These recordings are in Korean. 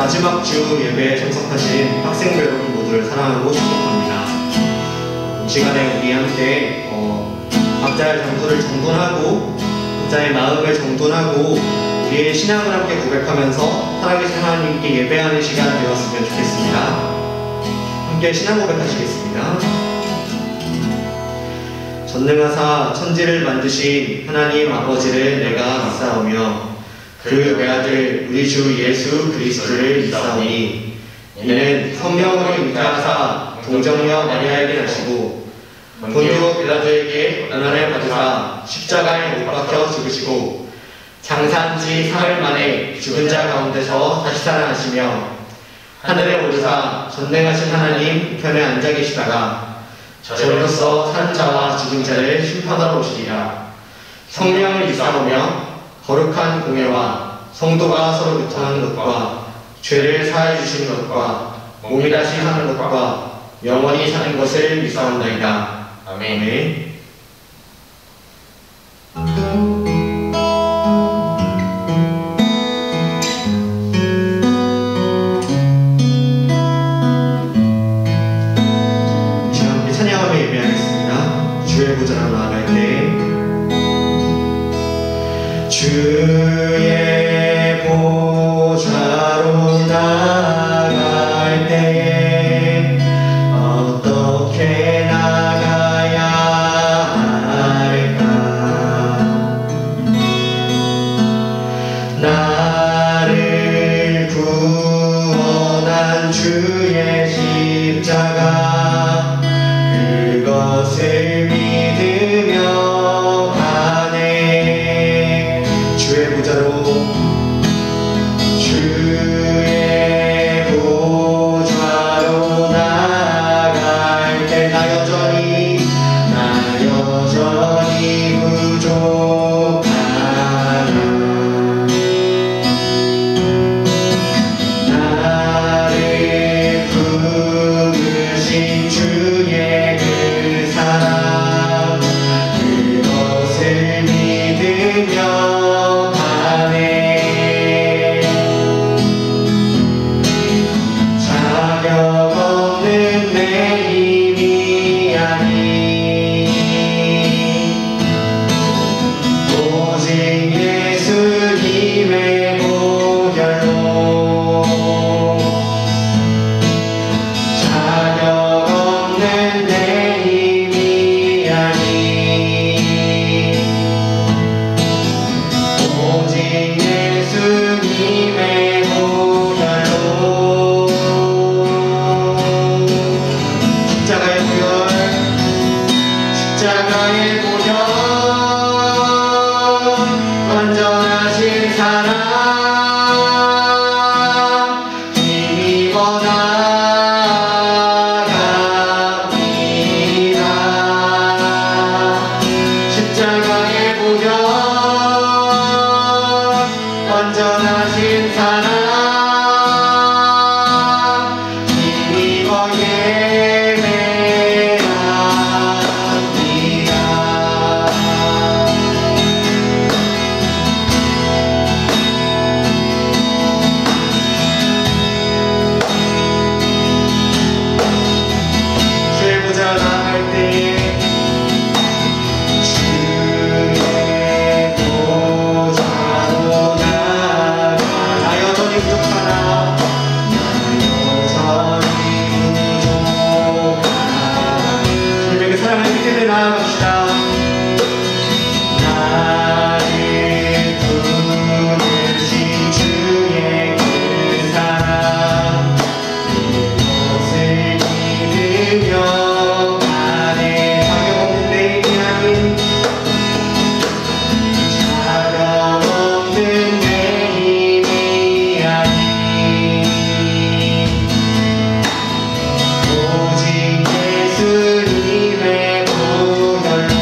마지막 주 예배에 참석하신 학생 여러분 모두를 사랑하고 축복합니다. 이 시간에 우리 함께 각자의 장소를 정돈하고 각자의 마음을 정돈하고 우리의 신앙을 함께 고백하면서 살아계신 하나님께 예배하는 시간 되었으면 좋겠습니다. 함께 신앙 고백하시겠습니다. 전능하사 천지를 만드신 하나님 아버지를 내가 믿사오며 그 외아들 우리 주 예수 그리스도를 믿사오니 이는 성령으로 잉태하사 동정녀 마리아에게 나시고 본디오 빌라도에게 고난을 받으사 십자가에 못 박혀 죽으시고 장사한지 3일 만에 죽은 자 가운데서 다시 살아나시며 하늘에 오르사 전능하신 하나님 편에 앉아 계시다가 저리로서 산 자와 죽은 자를 심판하러 오시리라. 성령을 믿사오며 거룩한 공예와 성도가 서로 교통하는 것과 죄를 사해 주시는 것과 몸이 다시 사는 것과 영원히 사는 것을 믿사온다이다. 아멘. 주의 보좌로 나아갈 때 주의 보좌로 나아갈 때에 어떻게 나가야 할까? 나를 구원한 주의 십자가 그것을 믿으며 가네. 주의 보좌로 나아갈 때 나 여전히 부족하나. 나를 부르신 주의 그 사랑 그것을 믿으며 가네. 자격 없는 내 힘이 아닌 오직 예수님의 보혈로 자격 없는 내 힘이 아닌 오직 예수님의 보혈로 십자가의 보혈 완전하신 사랑 힘입어 나아갑니다. 십자가의 보혈 완전하신 사랑 힘입어 나아갑시다. 나를 부르신 주의 그 사랑 그것을 믿으며 가네. 자격 없는 내 힘이 아닌 오직 예수님의 보혈로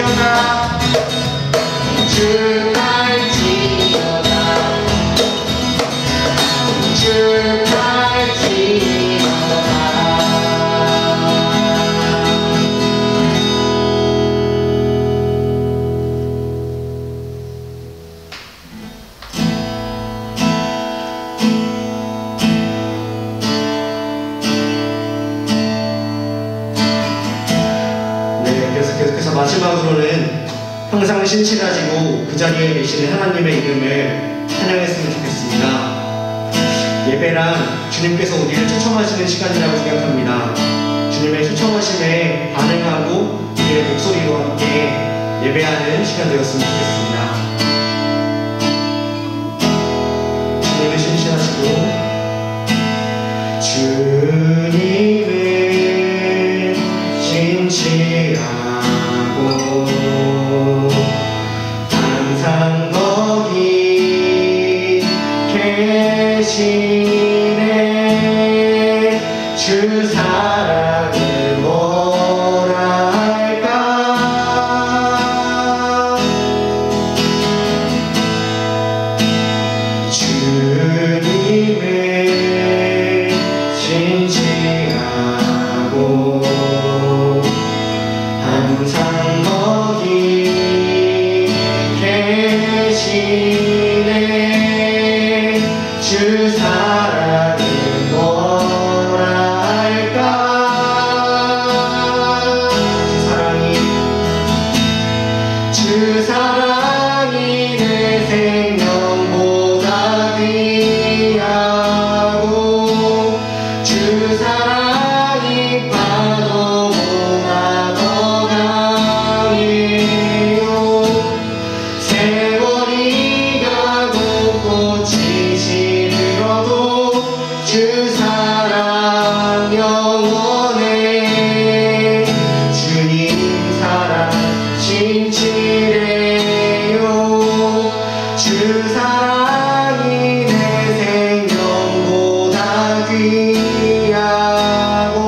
갈지어다 주 갈지어다 주 갈지어다 계속해서 마지막으로는 항상 신실하시고 그 자리에 계시는 하나님의 이름을 찬양했으면 좋겠습니다. 예배란 주님께서 우리를 초청하시는 시간이라고 생각합니다. 주님의 초청하심에 반응하고 우리의 목소리와 함께 예배하는 시간 되었으면 좋겠습니다. 주님은 신실하시고 주님은 신실하고 항상 거기 계시네 주 사랑을 뭐랄까 주님은 신실하고 항상 거기 계시네 주 사랑을 뭐랄까 주 사랑이 내 생명보다 귀하고 주 사랑이 파도보다 더 강해요 세월이 가고 꽃이 시들어도 주 사랑 영원해 주님 사랑 진실해요 주 사랑이 내 생명보다 귀하고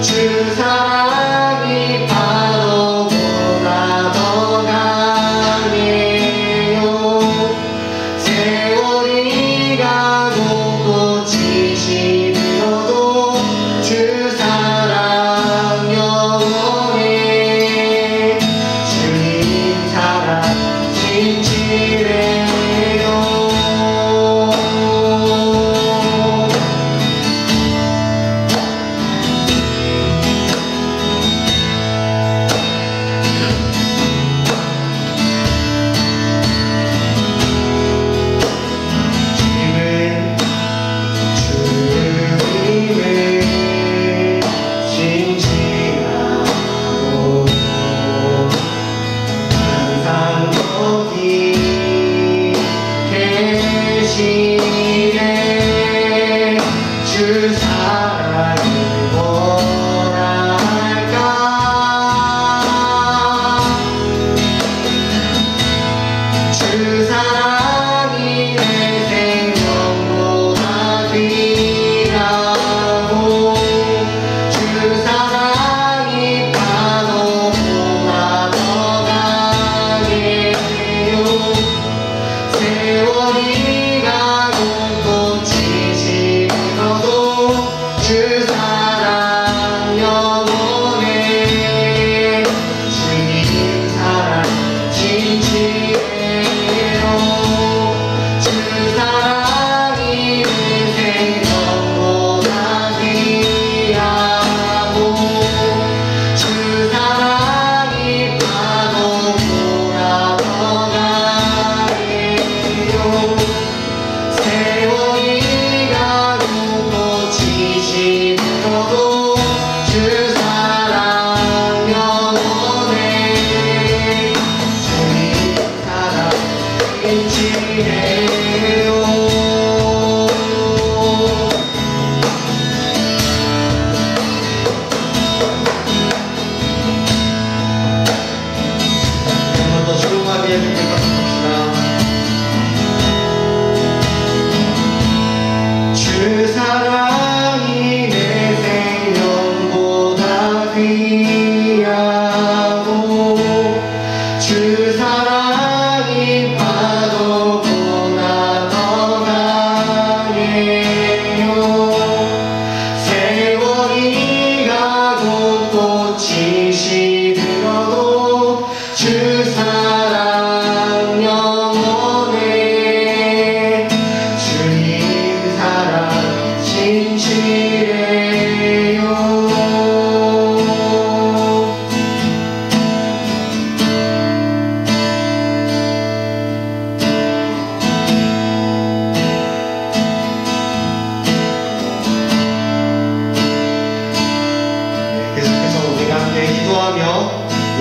주 사랑이 파도보다 더 강해요 세월이 가고 꽃이 시들어도 주 사랑 영원해 주님 사랑 진실해요 주님은 신실하고 항상 거기 계시네 주 사랑을 뭐랄까 주 사랑이 내 생명보다 귀하고 주 사랑이 파도보다 더 강해요 세월이 가고 꽃이 시들어도 주 사랑 영원해 주님 사랑 진실해요 주 사랑이 내 생명보다 귀하고 주 사랑이 파도보다 더 강해요 세월이 가고 꽃이 시들어도 주 사랑 영원해 주님 사랑 진실해요 한 번 더 조용하게 부탁합시다. 주 사랑이 내 생명보다 귀하고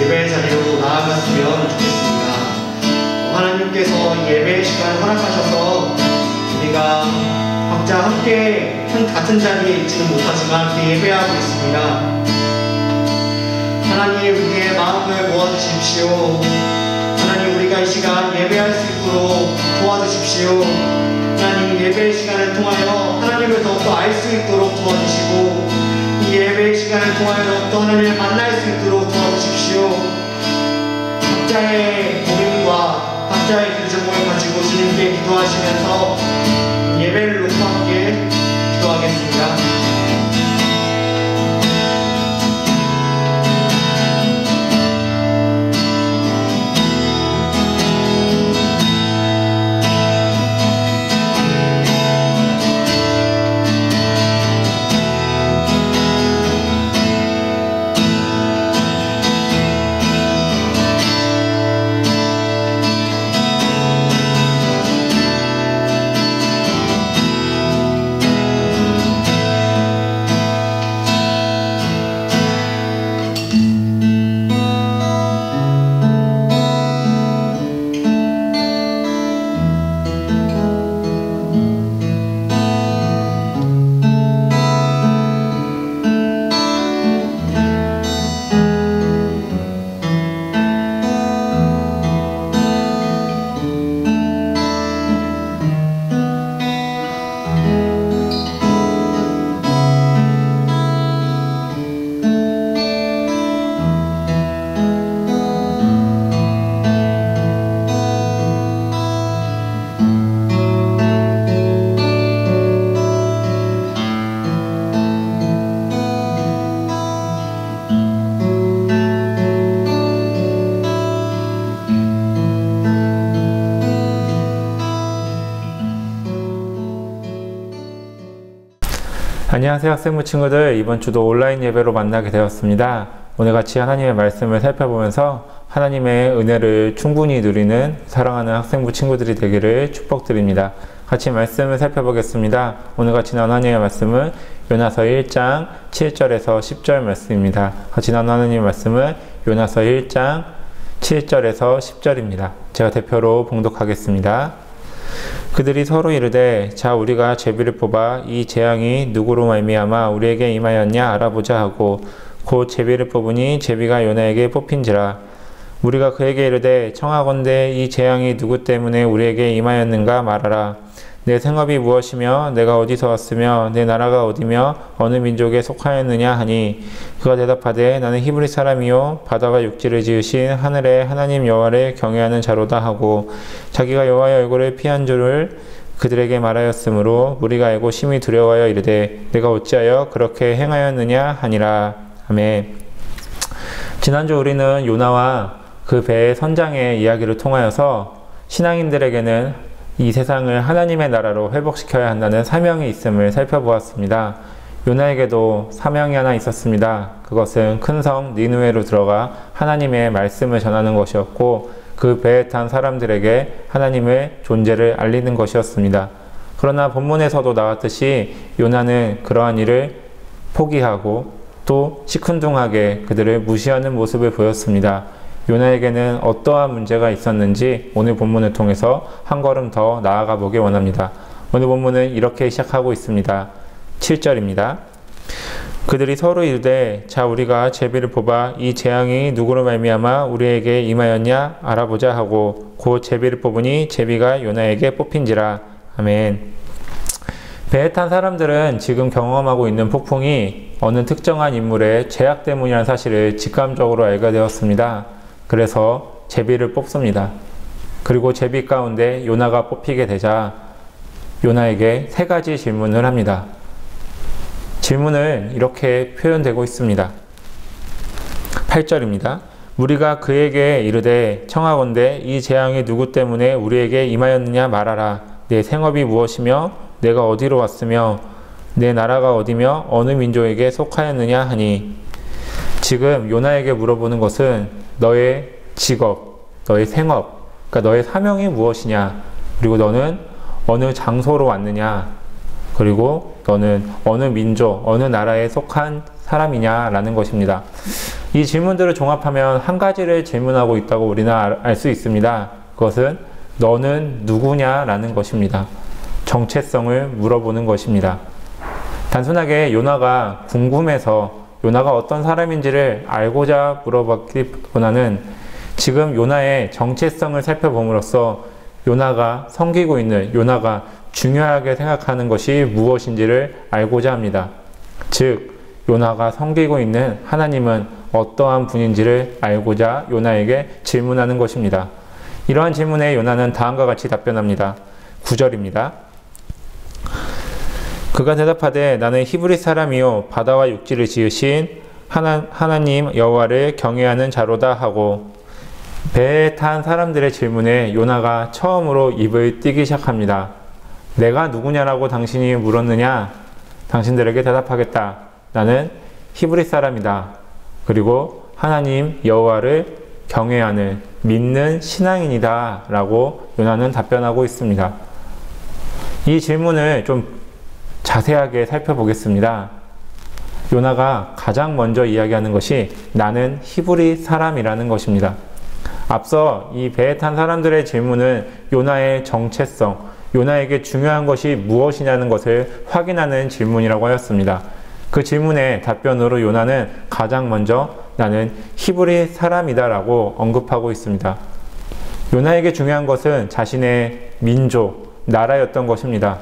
예배의 자리로 나아갔으면 좋겠습니다. 하나님께서 예배의 시간을 허락하셔서 우리가 각자 함께 같은 자리에 있지는 못하지만 함께 예배하고 있습니다. 하나님, 우리의 마음을 모아주십시오. 하나님, 우리가 이 시간 예배할 수 있도록 도와주십시오. 하나님, 예배의 시간을 통하여 하나님을 더욱더 알 수 있도록 도와주시고, 이 예배의 시간을 통하여 더욱더 하나님을 만날 수 있도록 도와주십시오. 각자의 고민과 각자의 그 제목을 가지고 주님께 기도하시면서 예배를 놓고 함께 기도하겠습니다. 안녕하세요, 학생부 친구들. 이번 주도 온라인 예배로 만나게 되었습니다. 오늘 같이 하나님의 말씀을 살펴보면서 하나님의 은혜를 충분히 누리는 사랑하는 학생부 친구들이 되기를 축복드립니다. 같이 말씀을 살펴보겠습니다. 오늘 같이 나눈 하나님의 말씀은 요나서 1장 7절에서 10절 말씀입니다. 같이 나눈 하나님의 말씀은 요나서 1장 7절에서 10절입니다. 제가 대표로 봉독하겠습니다. 그들이 서로 이르되 자 우리가 제비를 뽑아 이 재앙이 누구로 말미암아 우리에게 임하였냐 알아보자 하고 곧 제비를 뽑으니 제비가 요나에게 뽑힌지라. 우리가 그에게 이르되 청하건대 이 재앙이 누구 때문에 우리에게 임하였는가 말하라. 내 생업이 무엇이며 내가 어디서 왔으며 내 나라가 어디며 어느 민족에 속하였느냐 하니 그가 대답하되 나는 히브리 사람이요 바다가 육지를 지으신 하늘의 하나님 여호와를 경외하는 자로다 하고 자기가 여호와의 얼굴을 피한 줄을 그들에게 말하였으므로 무리가 알고 심히 두려워하여 이르되 내가 어찌하여 그렇게 행하였느냐 하니라. 아멘. 지난주 우리는 요나와 그 배의 선장의 이야기를 통하여서 신앙인들에게는 이 세상을 하나님의 나라로 회복시켜야 한다는 사명이 있음을 살펴보았습니다. 요나에게도 사명이 하나 있었습니다. 그것은 큰 성 니느웨로 들어가 하나님의 말씀을 전하는 것이었고 그 배에 탄 사람들에게 하나님의 존재를 알리는 것이었습니다. 그러나 본문에서도 나왔듯이 요나는 그러한 일을 포기하고 또 시큰둥하게 그들을 무시하는 모습을 보였습니다. 요나에게는 어떠한 문제가 있었는지 오늘 본문을 통해서 한 걸음 더 나아가 보길 원합니다. 오늘 본문은 이렇게 시작하고 있습니다. 7절입니다. 그들이 서로 이르되 자 우리가 제비를 뽑아 이 재앙이 누구로 말미암아 우리에게 임하였냐 알아보자 하고 곧 제비를 뽑으니 제비가 요나에게 뽑힌지라. 아멘. 배에 탄 사람들은 지금 경험하고 있는 폭풍이 어느 특정한 인물의 죄악 때문이라는 사실을 직감적으로 알게 되었습니다. 그래서 제비를 뽑습니다. 그리고 제비 가운데 요나가 뽑히게 되자 요나에게 세 가지 질문을 합니다. 질문은 이렇게 표현되고 있습니다. 8절입니다. 우리가 그에게 이르되 청하건대 이 재앙이 누구 때문에 우리에게 임하였느냐 말하라. 내 생업이 무엇이며 내가 어디로 왔으며 내 나라가 어디며 어느 민족에게 속하였느냐 하니 지금 요나에게 물어보는 것은 너의 직업, 너의 생업, 그러니까 너의 사명이 무엇이냐, 그리고 너는 어느 장소로 왔느냐, 그리고 너는 어느 민족, 어느 나라에 속한 사람이냐라는 것입니다. 이 질문들을 종합하면 한 가지를 질문하고 있다고 우리는 알 수 있습니다. 그것은 너는 누구냐라는 것입니다. 정체성을 물어보는 것입니다. 단순하게 요나가 궁금해서 요나가 어떤 사람인지를 알고자 물어봤기보다는 지금 요나의 정체성을 살펴봄으로써 요나가 섬기고 있는, 요나가 중요하게 생각하는 것이 무엇인지를 알고자 합니다. 즉, 요나가 섬기고 있는 하나님은 어떠한 분인지를 알고자 요나에게 질문하는 것입니다. 이러한 질문에 요나는 다음과 같이 답변합니다. 9절입니다. 그가 대답하되 나는 히브리 사람이요 바다와 육지를 지으신 하나님 여호와를 경외하는 자로다 하고, 배에 탄 사람들의 질문에 요나가 처음으로 입을 띄기 시작합니다. 내가 누구냐라고 당신이 물었느냐? 당신들에게 대답하겠다. 나는 히브리 사람이다. 그리고 하나님 여호와를 경외하는, 믿는 신앙인이다 라고 요나는 답변하고 있습니다. 이 질문을 좀 자세하게 살펴보겠습니다. 요나가 가장 먼저 이야기하는 것이 나는 히브리 사람이라는 것입니다. 앞서 이 배에 탄 사람들의 질문은 요나의 정체성, 요나에게 중요한 것이 무엇이냐는 것을 확인하는 질문이라고 하였습니다. 그 질문의 답변으로 요나는 가장 먼저 나는 히브리 사람이다 라고 언급하고 있습니다. 요나에게 중요한 것은 자신의 민족, 나라였던 것입니다.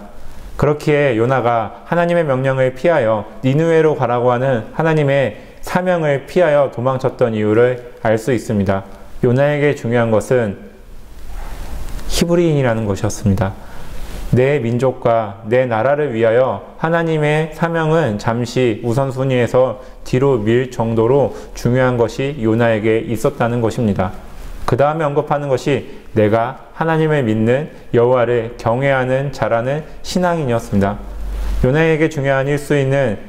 그렇기에 요나가 하나님의 명령을 피하여 니느웨로 가라고 하는 하나님의 사명을 피하여 도망쳤던 이유를 알 수 있습니다. 요나에게 중요한 것은 히브리인이라는 것이었습니다. 내 민족과 내 나라를 위하여 하나님의 사명은 잠시 우선순위에서 뒤로 밀 정도로 중요한 것이 요나에게 있었다는 것입니다. 그 다음에 언급하는 것이 내가 하나님을 믿는 여호와를 경외하는 자라는 신앙인이었습니다. 요나에게 중요한 1순위는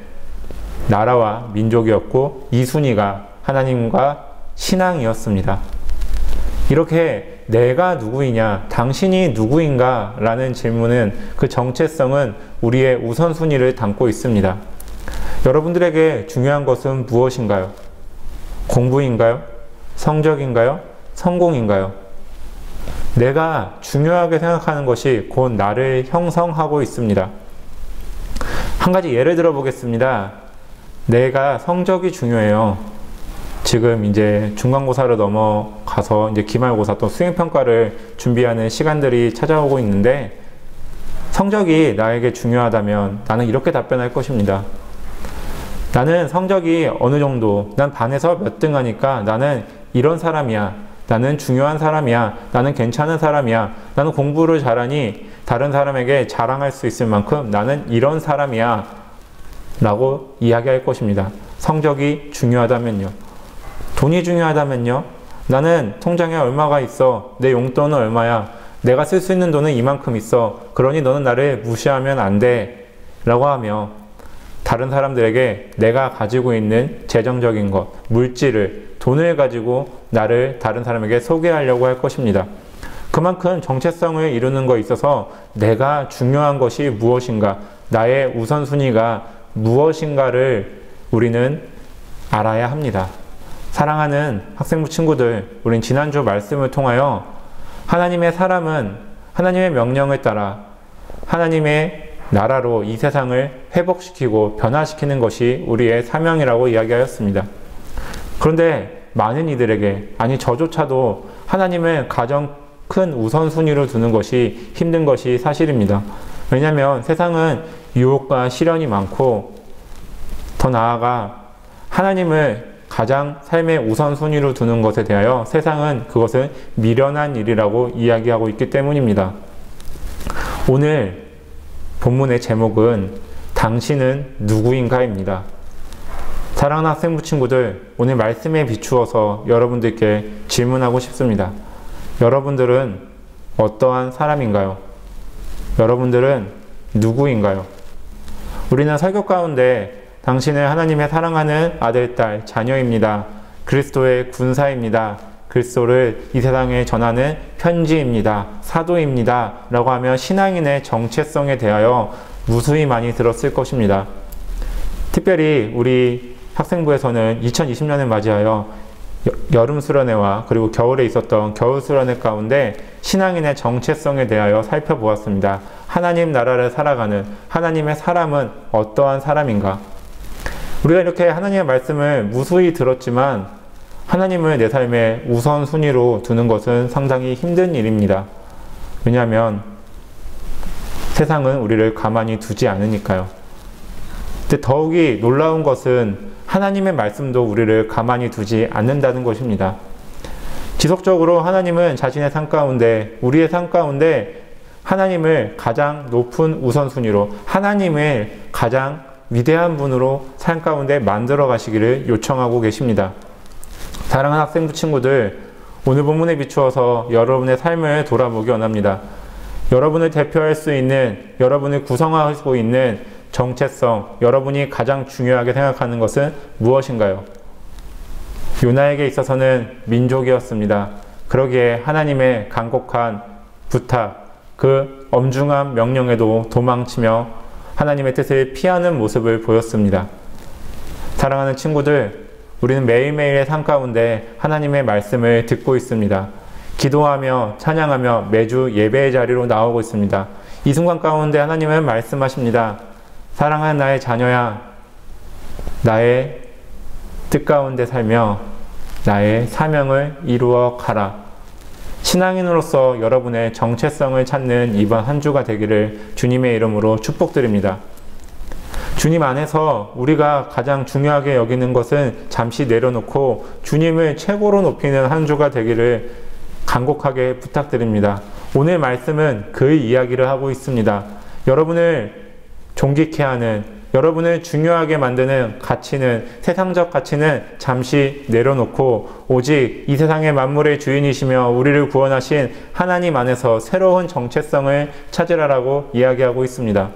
나라와 민족이었고 2순위가 하나님과 신앙이었습니다. 이렇게 내가 누구이냐, 당신이 누구인가 라는 질문은, 그 정체성은 우리의 우선순위를 담고 있습니다. 여러분들에게 중요한 것은 무엇인가요? 공부인가요? 성적인가요? 성공인가요? 내가 중요하게 생각하는 것이 곧 나를 형성하고 있습니다. 한 가지 예를 들어 보겠습니다. 내가 성적이 중요해요. 지금 이제 중간고사를 넘어가서 이제 기말고사 또 수행평가를 준비하는 시간들이 찾아오고 있는데, 성적이 나에게 중요하다면 나는 이렇게 답변할 것입니다. 나는 성적이 어느 정도, 난 반에서 몇 등 하니까 나는 이런 사람이야. 나는 중요한 사람이야. 나는 괜찮은 사람이야. 나는 공부를 잘하니 다른 사람에게 자랑할 수 있을 만큼 나는 이런 사람이야 라고 이야기할 것입니다. 성적이 중요하다면요. 돈이 중요하다면요. 나는 통장에 얼마가 있어. 내 용돈은 얼마야. 내가 쓸 수 있는 돈은 이만큼 있어. 그러니 너는 나를 무시하면 안 돼 라고 하며, 다른 사람들에게 내가 가지고 있는 재정적인 것, 물질을, 돈을 가지고 나를 다른 사람에게 소개하려고 할 것입니다. 그만큼 정체성을 이루는 것에 있어서 내가 중요한 것이 무엇인가, 나의 우선순위가 무엇인가를 우리는 알아야 합니다. 사랑하는 학생부 친구들, 우린 지난주 말씀을 통하여 하나님의 사람은 하나님의 명령을 따라 하나님의 나라로 이 세상을 회복시키고 변화시키는 것이 우리의 사명이라고 이야기하였습니다. 그런데 많은 이들에게, 아니 저조차도 하나님을 가장 큰 우선순위로 두는 것이 힘든 것이 사실입니다. 왜냐하면 세상은 유혹과 시련이 많고, 더 나아가 하나님을 가장 삶의 우선순위로 두는 것에 대하여 세상은 그것은 미련한 일이라고 이야기하고 있기 때문입니다. 오늘 본문의 제목은 당신은 누구인가입니다. 사랑하는 학생부 친구들, 오늘 말씀에 비추어서 여러분들께 질문하고 싶습니다. 여러분들은 어떠한 사람인가요? 여러분들은 누구인가요? 우리는 설교 가운데 당신은 하나님의 사랑하는 아들, 딸, 자녀입니다. 그리스도의 군사입니다. 그리스도를 이 세상에 전하는 편지입니다. 사도입니다. 라고 하며 신앙인의 정체성에 대하여 무수히 많이 들었을 것입니다. 특별히 우리 학생부에서는 2020년을 맞이하여 여름 수련회와 그리고 겨울에 있었던 겨울 수련회 가운데 신앙인의 정체성에 대하여 살펴보았습니다. 하나님 나라를 살아가는 하나님의 사람은 어떠한 사람인가? 우리가 이렇게 하나님의 말씀을 무수히 들었지만 하나님을 내 삶의 우선순위로 두는 것은 상당히 힘든 일입니다. 왜냐하면 세상은 우리를 가만히 두지 않으니까요. 근데 더욱이 놀라운 것은 하나님의 말씀도 우리를 가만히 두지 않는다는 것입니다. 지속적으로 하나님은 자신의 삶 가운데, 우리의 삶 가운데 하나님을 가장 높은 우선순위로, 하나님을 가장 위대한 분으로 삶 가운데 만들어 가시기를 요청하고 계십니다. 사랑하는 학생부 친구들, 오늘 본문에 비추어서 여러분의 삶을 돌아보기 원합니다. 여러분을 대표할 수 있는, 여러분을 구성하고 있는 정체성, 여러분이 가장 중요하게 생각하는 것은 무엇인가요? 요나에게 있어서는 민족이었습니다. 그러기에 하나님의 간곡한 부탁, 그 엄중한 명령에도 도망치며 하나님의 뜻을 피하는 모습을 보였습니다. 사랑하는 친구들, 우리는 매일매일의 삶 가운데 하나님의 말씀을 듣고 있습니다. 기도하며 찬양하며 매주 예배의 자리로 나오고 있습니다. 이 순간 가운데 하나님은 말씀하십니다. 사랑하는 나의 자녀야, 나의 뜻 가운데 살며 나의 사명을 이루어 가라. 신앙인으로서 여러분의 정체성을 찾는 이번 한 주가 되기를 주님의 이름으로 축복드립니다. 주님 안에서 우리가 가장 중요하게 여기는 것은 잠시 내려놓고 주님을 최고로 높이는 한 주가 되기를 간곡하게 부탁드립니다. 오늘 말씀은 그 이야기를 하고 있습니다. 여러분을 존귀케 하는, 여러분을 중요하게 만드는 가치는, 세상적 가치는 잠시 내려놓고 오직 이 세상의 만물의 주인이시며 우리를 구원하신 하나님 안에서 새로운 정체성을 찾으라라고 이야기하고 있습니다.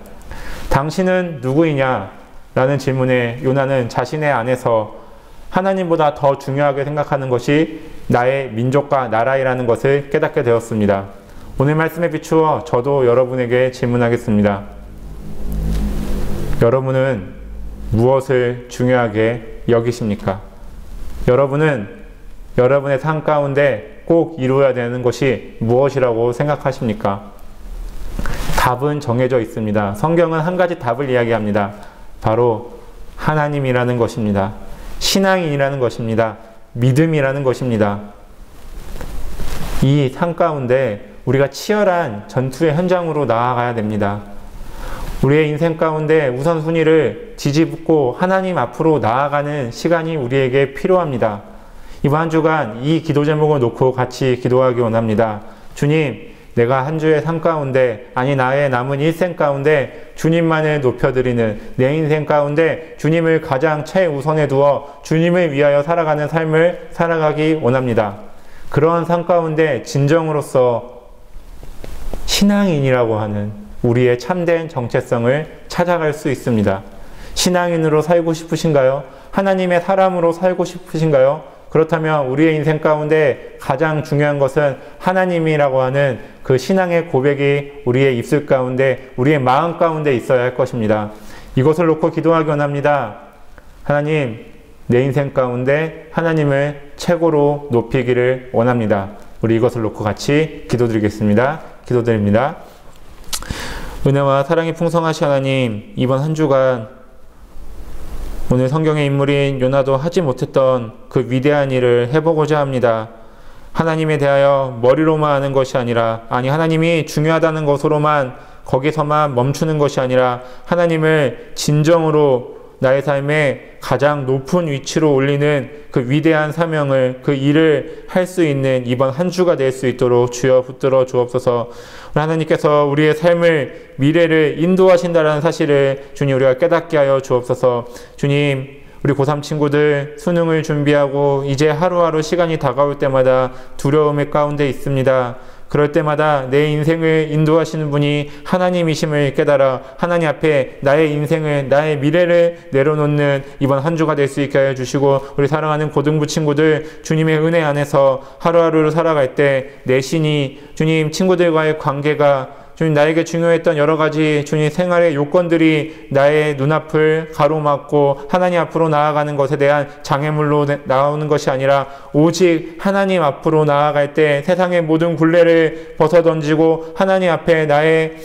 당신은 누구이냐? 라는 질문에 요나는 자신의 안에서 하나님보다 더 중요하게 생각하는 것이 나의 민족과 나라이라는 것을 깨닫게 되었습니다. 오늘 말씀에 비추어 저도 여러분에게 질문하겠습니다. 여러분은 무엇을 중요하게 여기십니까? 여러분은 여러분의 삶 가운데 꼭 이루어야 되는 것이 무엇이라고 생각하십니까? 답은 정해져 있습니다. 성경은 한 가지 답을 이야기합니다. 바로 하나님이라는 것입니다. 신앙이라는 것입니다. 믿음이라는 것입니다. 이 삶 가운데 우리가 치열한 전투의 현장으로 나아가야 됩니다. 우리의 인생 가운데 우선순위를 뒤집고 하나님 앞으로 나아가는 시간이 우리에게 필요합니다. 이번 한 주간 이 기도 제목을 놓고 같이 기도하기 원합니다. 주님, 내가 한 주의 삶 가운데, 아니 나의 남은 일생 가운데 주님만을 높여드리는 내 인생 가운데 주님을 가장 최우선에 두어 주님을 위하여 살아가는 삶을 살아가기 원합니다. 그러한 삶 가운데 진정으로서 신앙인이라고 하는 우리의 참된 정체성을 찾아갈 수 있습니다. 신앙인으로 살고 싶으신가요? 하나님의 사람으로 살고 싶으신가요? 그렇다면 우리의 인생 가운데 가장 중요한 것은 하나님이라고 하는 그 신앙의 고백이 우리의 입술 가운데, 우리의 마음 가운데 있어야 할 것입니다. 이것을 놓고 기도하기 원합니다. 하나님, 내 인생 가운데 하나님을 최고로 높이기를 원합니다. 우리 이것을 놓고 같이 기도드리겠습니다. 기도드립니다. 은혜와 사랑이 풍성하신 하나님, 이번 한 주간 오늘 성경의 인물인 요나도 하지 못했던 그 위대한 일을 해보고자 합니다. 하나님에 대하여 머리로만 아는 것이 아니라, 아니 하나님이 중요하다는 것으로만 거기서만 멈추는 것이 아니라 하나님을 진정으로 나의 삶에 가장 높은 위치로 올리는 그 위대한 사명을, 그 일을 할 수 있는 이번 한 주가 될 수 있도록 주여 붙들어 주옵소서. 하나님께서 우리의 삶을, 미래를 인도하신다는 사실을 주님 우리가 깨닫게 하여 주옵소서. 주님, 우리 고3 친구들 수능을 준비하고 이제 하루하루 시간이 다가올 때마다 두려움의 가운데 있습니다. 그럴 때마다 내 인생을 인도하시는 분이 하나님이심을 깨달아 하나님 앞에 나의 인생을, 나의 미래를 내려놓는 이번 한 주가 될 수 있게 하여 주시고, 우리 사랑하는 고등부 친구들 주님의 은혜 안에서 하루하루를 살아갈 때 내 신이, 주님 친구들과의 관계가 주님, 나에게 중요했던 여러 가지 주님 생활의 요건들이 나의 눈앞을 가로막고 하나님 앞으로 나아가는 것에 대한 장애물로 나오는 것이 아니라 오직 하나님 앞으로 나아갈 때 세상의 모든 굴레를 벗어던지고 하나님 앞에 나의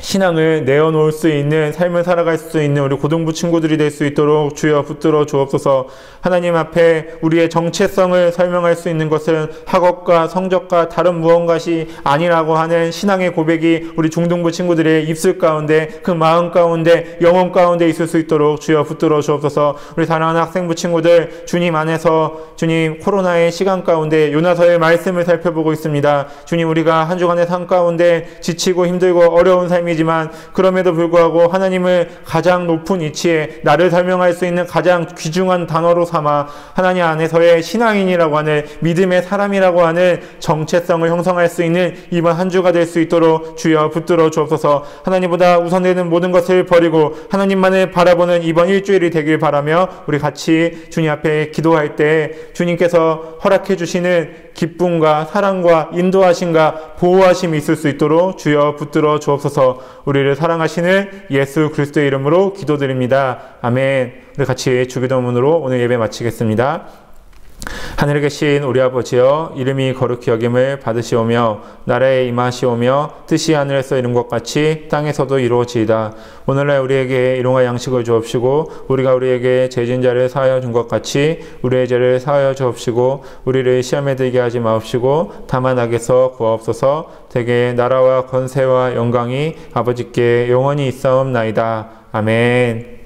신앙을 내어놓을 수 있는 삶을 살아갈 수 있는 우리 고등부 친구들이 될 수 있도록 주여 붙들어 주옵소서. 하나님 앞에 우리의 정체성을 설명할 수 있는 것은 학업과 성적과 다른 무언가시 아니라고 하는 신앙의 고백이 우리 중등부 친구들의 입술 가운데, 그 마음 가운데, 영혼 가운데 있을 수 있도록 주여 붙들어 주옵소서. 우리 사랑하는 학생부 친구들, 주님 안에서 주님 코로나의 시간 가운데 요나서의 말씀을 살펴보고 있습니다. 주님, 우리가 한 주간의 삶 가운데 지치고 힘들고 어려운 삶이지만 그럼에도 불구하고 하나님을 가장 높은 위치에 나를 설명할 수 있는 가장 귀중한 단어로 삼아 하나님 안에서의 신앙인이라고 하는, 믿음의 사람이라고 하는 정체성을 형성할 수 있는 이번 한 주가 될 수 있도록 주여 붙들어 주옵소서. 하나님보다 우선되는 모든 것을 버리고 하나님만을 바라보는 이번 일주일이 되길 바라며 우리 같이 주님 앞에 기도할 때 주님께서 허락해 주시는 기쁨과 사랑과 인도하심과 보호하심이 있을 수 있도록 주여 붙들어 주옵소서. 우리를 사랑하시는 예수 그리스도의 이름으로 기도드립니다. 아멘. 우리 같이 주기도문으로 오늘 예배 마치겠습니다. 하늘에 계신 우리 아버지여, 이름이 거룩히 여김을 받으시오며 나라에 임하시오며 뜻이 하늘에서 이룬 것 같이 땅에서도 이루어지이다. 오늘날 우리에게 일용할 양식을 주옵시고 우리가 우리에게 죄진 자를 사하여 준 것 같이 우리의 죄를 사하여 주옵시고 우리를 시험에 들게 하지 마옵시고 다만 악에서 구하옵소서. 대개 나라와 권세와 영광이 아버지께 영원히 있사옵나이다. 아멘.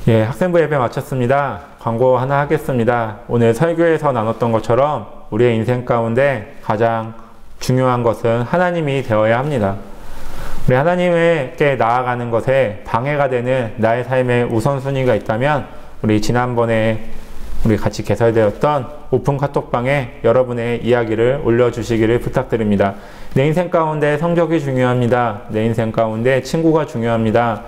예, 학생부 예배 마쳤습니다. 광고 하나 하겠습니다. 오늘 설교에서 나눴던 것처럼 우리의 인생 가운데 가장 중요한 것은 하나님이 되어야 합니다. 우리 하나님께 나아가는 것에 방해가 되는 나의 삶의 우선순위가 있다면 우리 지난번에 우리 같이 개설되었던 오픈 카톡방에 여러분의 이야기를 올려주시기를 부탁드립니다. 내 인생 가운데 성적이 중요합니다. 내 인생 가운데 친구가 중요합니다.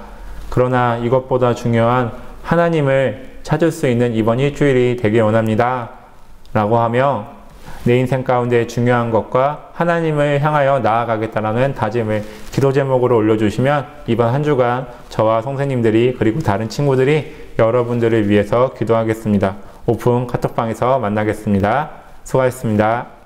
그러나 이것보다 중요한 하나님을 찾을 수 있는 이번 일주일이 되길 원합니다. 라고 하며 내 인생 가운데 중요한 것과 하나님을 향하여 나아가겠다라는 다짐을 기도 제목으로 올려주시면 이번 한 주간 저와 선생님들이 그리고 다른 친구들이 여러분들을 위해서 기도하겠습니다. 오픈 카톡방에서 만나겠습니다. 수고하셨습니다.